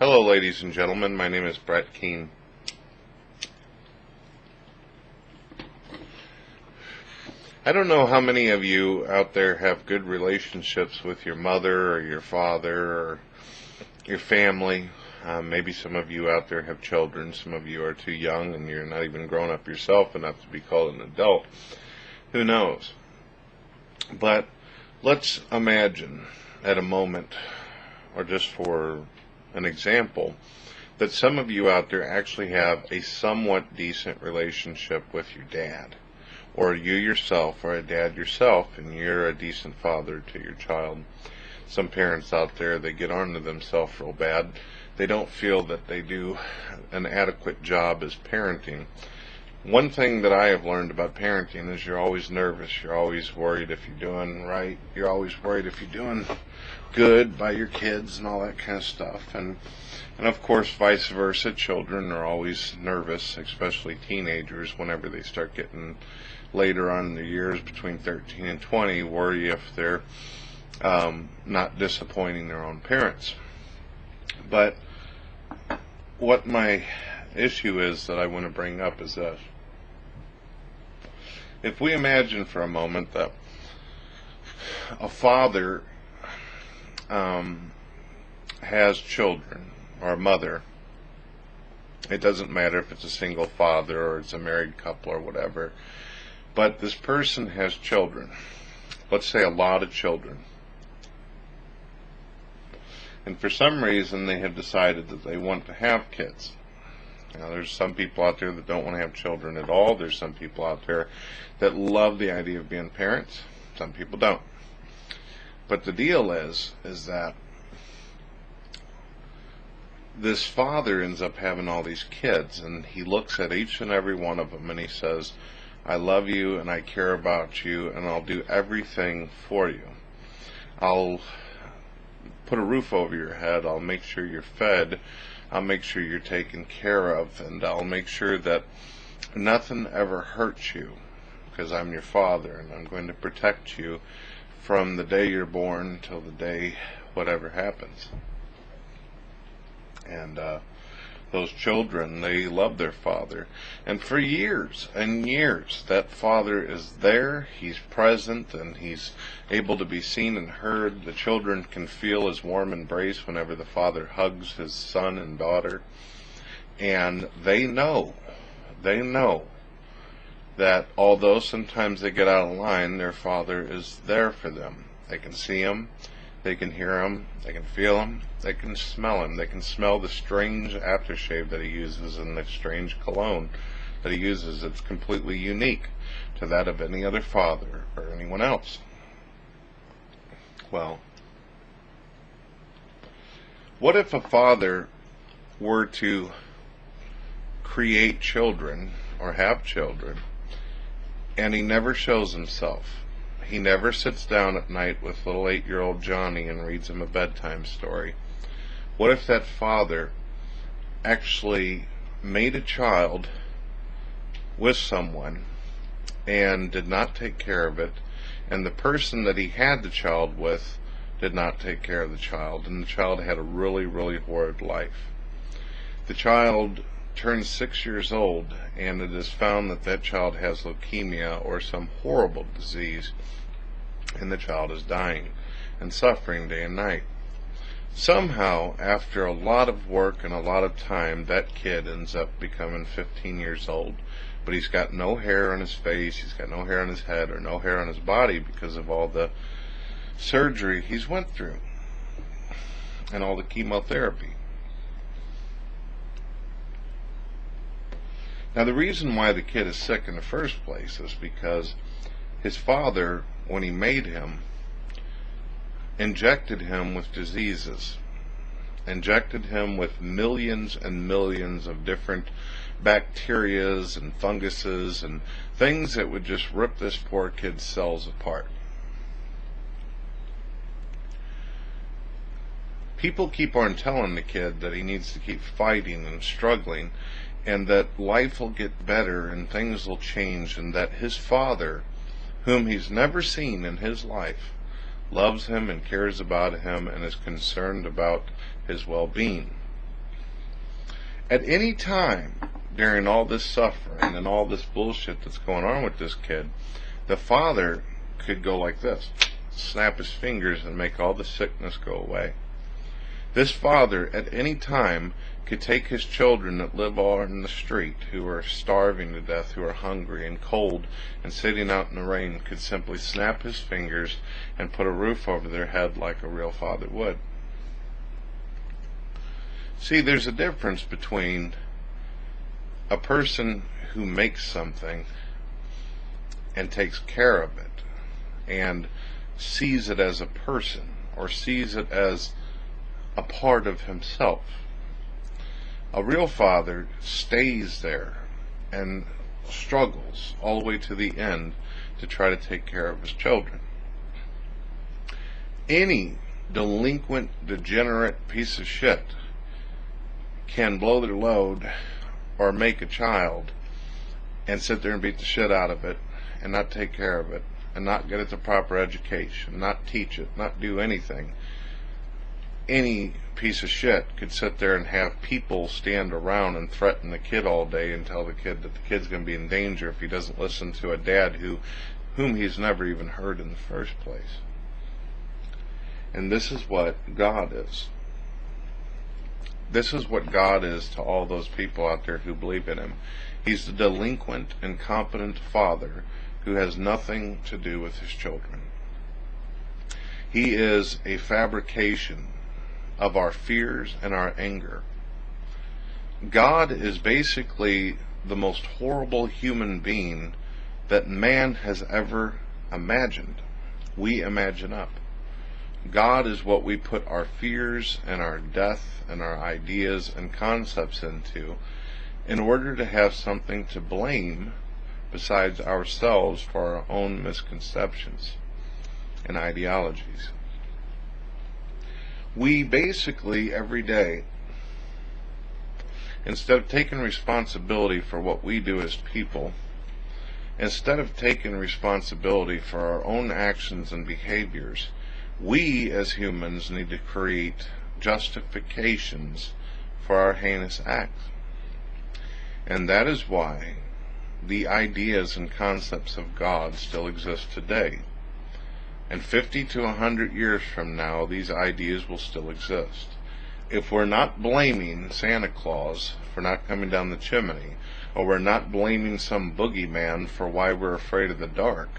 Hello, ladies and gentlemen. My name is Brett Keane. I don't know how many of you out there have good relationships with your mother or your father or your family. Maybe some of you out there have children. Some of you are too young and you're not even grown up yourself enough to be called an adult. Who knows? But let's imagine at a moment, or just for an example, that some of you out there actually have a somewhat decent relationship with your dad, or you yourself are a dad yourself and you're a decent father to your child. Some parents out there, they get onto themselves real bad. They don't feel that they do an adequate job as parenting. One thing that I have learned about parenting is you're always nervous. You're always worried if you're doing right. You're always worried if you're doing good by your kids and all that kind of stuff. And of course, vice versa. Children are always nervous, especially teenagers, whenever they start getting later on in their years, between 13 and 20, worry if they're not disappointing their own parents. But what my issue is that I want to bring up is this. If we imagine for a moment that a father has children, or a mother, it doesn't matter if it's a single father or it's a married couple or whatever, but this person has children, let's say a lot of children, and for some reason they have decided that they want to have kids. Now, there's some people out there that don't want to have children at all. There's some people out there that love the idea of being parents. Some people don't. But the deal is that this father ends up having all these kids, and he looks at each and every one of them and he says, I love you and I care about you and I'll do everything for you. I'll put a roof over your head. I'll make sure you're fed. I'll make sure you're taken care of, and I'll make sure that nothing ever hurts you, because I'm your father, and I'm going to protect you from the day you're born till the day whatever happens. And those children, they love their father, and for years and years that father is there, he's present, and he's able to be seen and heard. The children can feel his warm embrace whenever the father hugs his son and daughter, and they know that although sometimes they get out of line, their father is there for them. They can see him, they can hear him, they can feel him, they can smell him, they can smell the strange aftershave that he uses and the strange cologne that he uses. It's completely unique to that of any other father or anyone else. Well, what if a father were to create children or have children and he never shows himself? He never sits down at night with little 8-year-old Johnny and reads him a bedtime story. What if that father actually made a child with someone and did not take care of it, and the person that he had the child with did not take care of the child, and the child had a really, really horrid life? The child turns 6 years old, and it is found that that child has leukemia or some horrible disease, and the child is dying and suffering day and night. Somehow, after a lot of work and a lot of time, that kid ends up becoming 15 years old, but he's got no hair on his face, he's got no hair on his head, or no hair on his body because of all the surgery he's went through and all the chemotherapy. Now, the reason why the kid is sick in the first place is because his father, when he made him, injected him with diseases, injected him with millions and millions of different bacterias and funguses and things that would just rip this poor kid's cells apart. People keep on telling the kid that he needs to keep fighting and struggling, and that life will get better and things will change, and that his father, whom he's never seen in his life, loves him and cares about him and is concerned about his well-being. At any time during all this suffering and all this bullshit that's going on with this kid, the father could go like this, snap his fingers and make all the sickness go away. This father at any time could take his children that live on the street, who are starving to death, who are hungry and cold and sitting out in the rain, could simply snap his fingers and put a roof over their head like a real father would. See, there's a difference between a person who makes something and takes care of it and sees it as a person or sees it as a part of himself. A real father stays there and struggles all the way to the end to try to take care of his children. Any delinquent, degenerate piece of shit can blow their load or make a child and sit there and beat the shit out of it and not take care of it and not get it the proper education, not teach it, not do anything. Any piece of shit could sit there and have people stand around and threaten the kid all day and tell the kid that the kid's going to be in danger if he doesn't listen to a dad whom he's never even heard in the first place. And this is what God is. This is what God is to all those people out there who believe in Him. He's the delinquent, incompetent father who has nothing to do with his children. He is a fabrication of our fears and our anger. God is basically the most horrible human being that man has ever imagined. We imagine up. God is what we put our fears and our death and our ideas and concepts into in order to have something to blame besides ourselves for our own misconceptions and ideologies. We basically every day, instead of taking responsibility for what we do as people, instead of taking responsibility for our own actions and behaviors, we as humans need to create justifications for our heinous acts. And that is why the ideas and concepts of God still exist today. And 50 to 100 years from now, these ideas will still exist. If we're not blaming Santa Claus for not coming down the chimney, or we're not blaming some boogeyman for why we're afraid of the dark,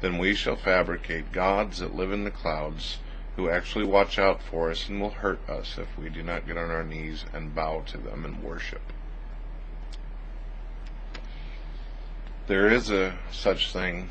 then we shall fabricate gods that live in the clouds, who actually watch out for us and will hurt us if we do not get on our knees and bow to them and worship. There is a such thing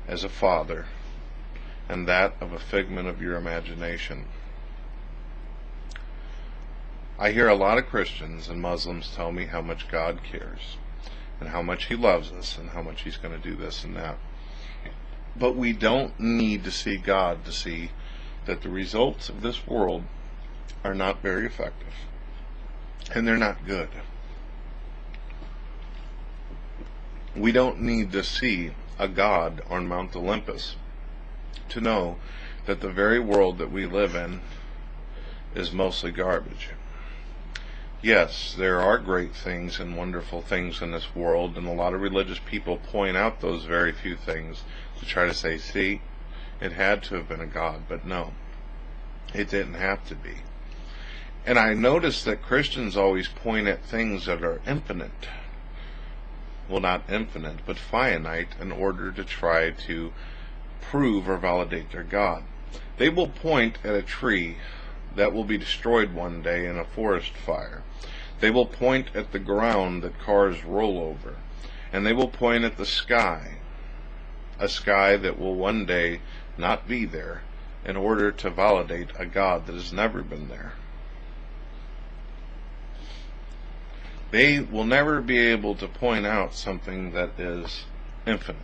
as a father, and that of a figment of your imagination. I hear a lot of Christians and Muslims tell me how much God cares, and how much He loves us, and how much He's going to do this and that. But we don't need to see God to see that the results of this world are not very effective, and they're not good. We don't need to see a God on Mount Olympus to know that the very world that we live in is mostly garbage. Yes, there are great things and wonderful things in this world, and a lot of religious people point out those very few things to try to say, see, it had to have been a God, but no, it didn't have to be. And I notice that Christians always point at things that are infinite. Well, not infinite, but finite, in order to try to prove or validate their God. They will point at a tree that will be destroyed one day in a forest fire. They will point at the ground that cars roll over. And they will point at the sky, a sky that will one day not be there, in order to validate a God that has never been there. They will never be able to point out something that is infinite.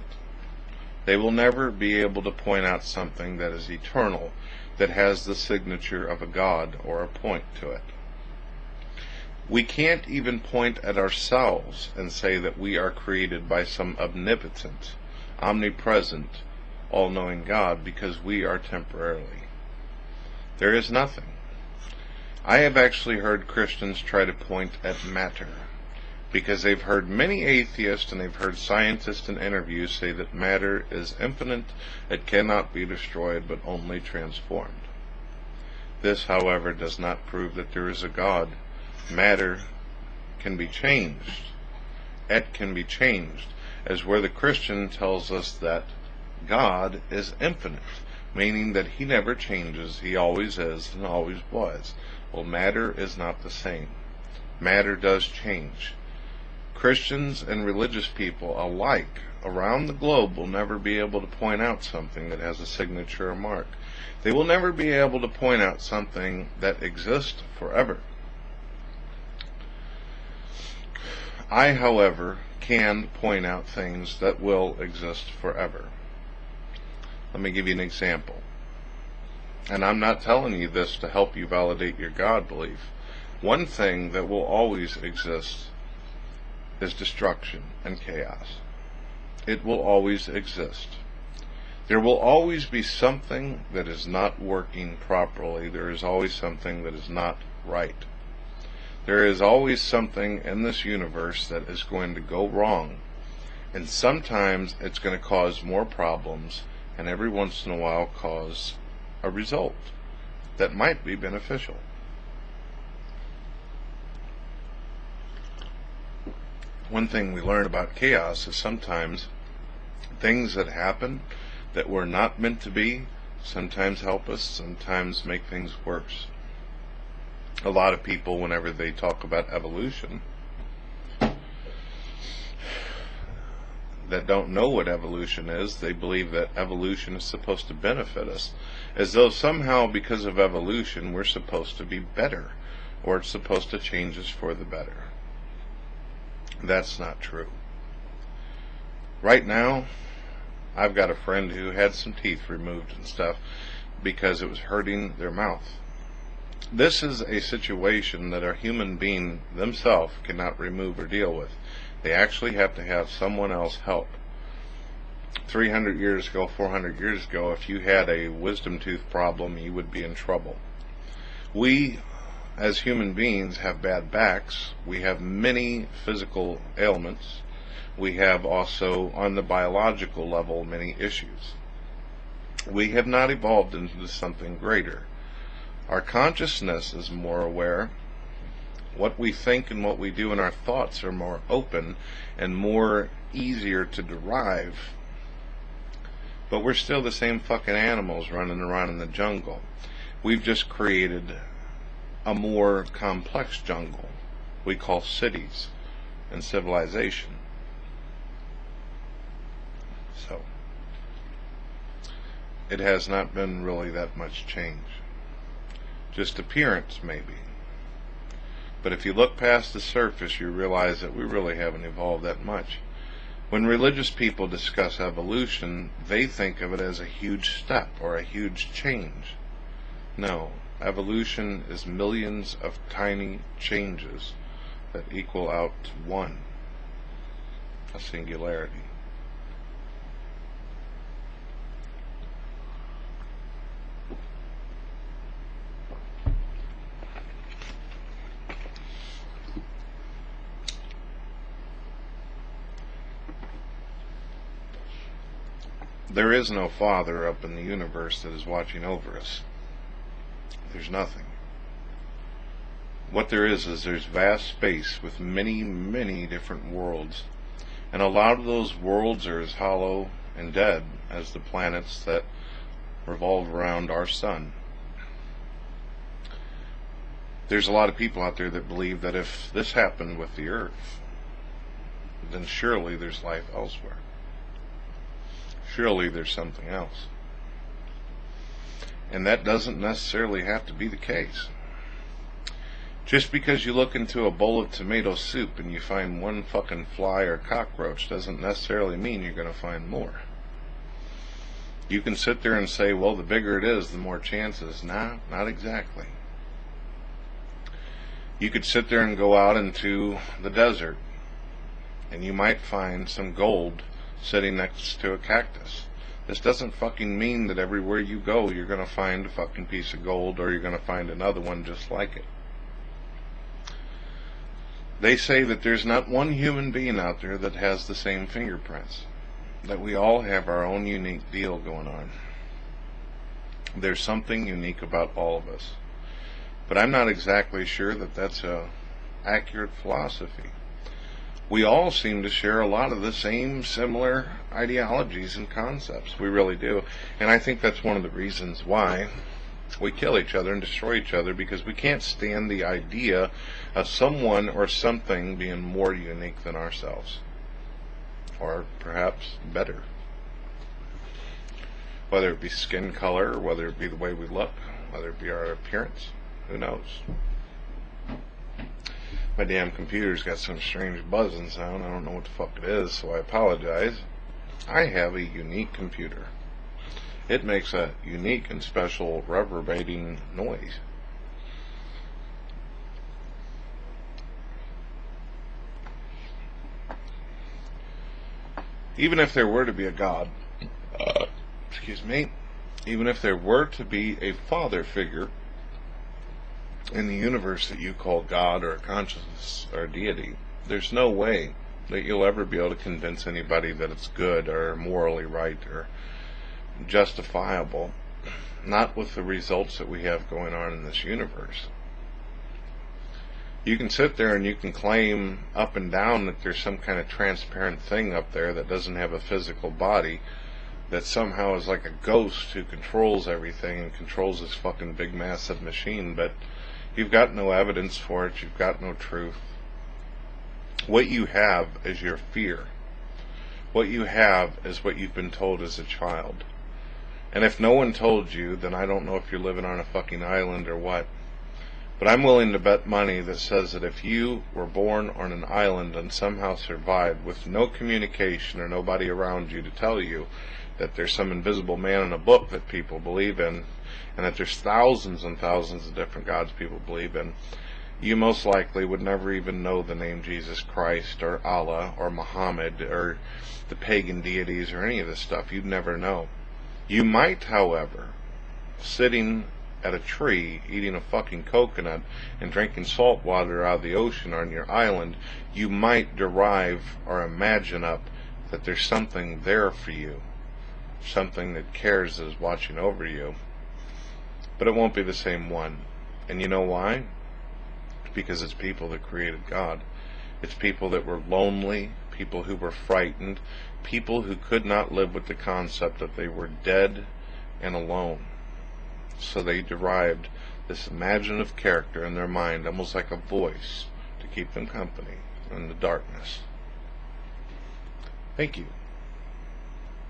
They will never be able to point out something that is eternal, that has the signature of a God or a point to it. We can't even point at ourselves and say that we are created by some omnipotent, omnipresent, all-knowing God, because we are temporarily. There is nothing. I have actually heard Christians try to point at matter, because they've heard many atheists and they've heard scientists in interviews say that matter is infinite, it cannot be destroyed but only transformed. This, however, does not prove that there is a God. Matter can be changed. It can be changed, as where the Christian tells us that God is infinite, meaning that he never changes, he always is and always was. Well, matter is not the same. Matter does change. Christians and religious people alike around the globe will never be able to point out something that has a signature or mark. They will never be able to point out something that exists forever. I, however, can point out things that will exist forever. Let me give you an example. And I'm not telling you this to help you validate your God belief. One thing that will always exist is destruction and chaos. It will always exist. There will always be something that is not working properly. There is always something that is not right. There is always something in this universe that is going to go wrong. And sometimes it's going to cause more problems, and every once in a while cause a result that might be beneficial. One thing we learn about chaos is sometimes things that happen that were not meant to be sometimes help us, sometimes make things worse. A lot of people, whenever they talk about evolution, that don't know what evolution is, they believe that evolution is supposed to benefit us, as though somehow because of evolution we're supposed to be better, or it's supposed to change us for the better. That's not true. Right now, I've got a friend who had some teeth removed and stuff because it was hurting their mouth. This is a situation that a human being themselves cannot remove or deal with. They actually have to have someone else help. 300 years ago, 400 years ago, if you had a wisdom tooth problem, you would be in trouble. We, as human beings, have bad backs. We have many physical ailments. We have also, on the biological level, many issues. We have not evolved into something greater. Our consciousness is more aware. What we think and what we do in our thoughts are more open and more easier to derive. But we're still the same fucking animals running around in the jungle. We've just created a more complex jungle we call cities and civilization. So, it has not been really that much change. Just appearance, maybe. But if you look past the surface, you realize that we really haven't evolved that much. When religious people discuss evolution, they think of it as a huge step or a huge change. No, evolution is millions of tiny changes that equal out to one, a singularity. There is no Father up in the universe that is watching over us. There's nothing. What there is there's vast space with many, many different worlds. And a lot of those worlds are as hollow and dead as the planets that revolve around our sun. There's a lot of people out there that believe that if this happened with the Earth, then surely there's life elsewhere. Surely there's something else. And that doesn't necessarily have to be the case. Just because you look into a bowl of tomato soup and you find one fucking fly or cockroach doesn't necessarily mean you're going to find more. You can sit there and say, well, the bigger it is, the more chances. Nah, not exactly. You could sit there and go out into the desert and you might find some gold sitting next to a cactus. This doesn't fucking mean that everywhere you go you're going to find a fucking piece of gold or you're going to find another one just like it. They say that there's not one human being out there that has the same fingerprints. That we all have our own unique deal going on. There's something unique about all of us. But I'm not exactly sure that that's a accurate philosophy. We all seem to share a lot of the same similar ideologies and concepts. We really do. And I think that's one of the reasons why we kill each other and destroy each other, because we can't stand the idea of someone or something being more unique than ourselves. Or perhaps better. Whether it be skin color, or whether it be the way we look, whether it be our appearance, who knows? My damn computer's got some strange buzzing sound. I don't know what the fuck it is, so I apologize. I have a unique computer. It makes a unique and special reverberating noise. Even if there were to be a God, excuse me, even if there were to be a father figure in the universe that you call God or a consciousness or a deity, there's no way that you'll ever be able to convince anybody that it's good or morally right or justifiable, not with the results that we have going on in this universe. You can sit there and you can claim up and down that there's some kind of transparent thing up there that doesn't have a physical body, that somehow is like a ghost who controls everything and controls this fucking big massive machine, but you've got no evidence for it, you've got no truth. What you have is your fear. What you have is what you've been told as a child. And if no one told you, then I don't know if you're living on a fucking island or what. But I'm willing to bet money that says that if you were born on an island and somehow survived with no communication or nobody around you to tell you that there's some invisible man in a book that people believe in, and that there's thousands and thousands of different gods people believe in, you most likely would never even know the name Jesus Christ or Allah or Muhammad or the pagan deities or any of this stuff. You'd never know. You might, however, sitting at a tree eating a fucking coconut and drinking salt water out of the ocean on your island, you might derive or imagine up that there's something there for you, something that cares, that is watching over you. But it won't be the same one. And you know why? Because it's people that created God. It's people that were lonely, people who were frightened, people who could not live with the concept that they were dead and alone. So they derived this imaginative character in their mind, almost like a voice, to keep them company in the darkness. Thank you.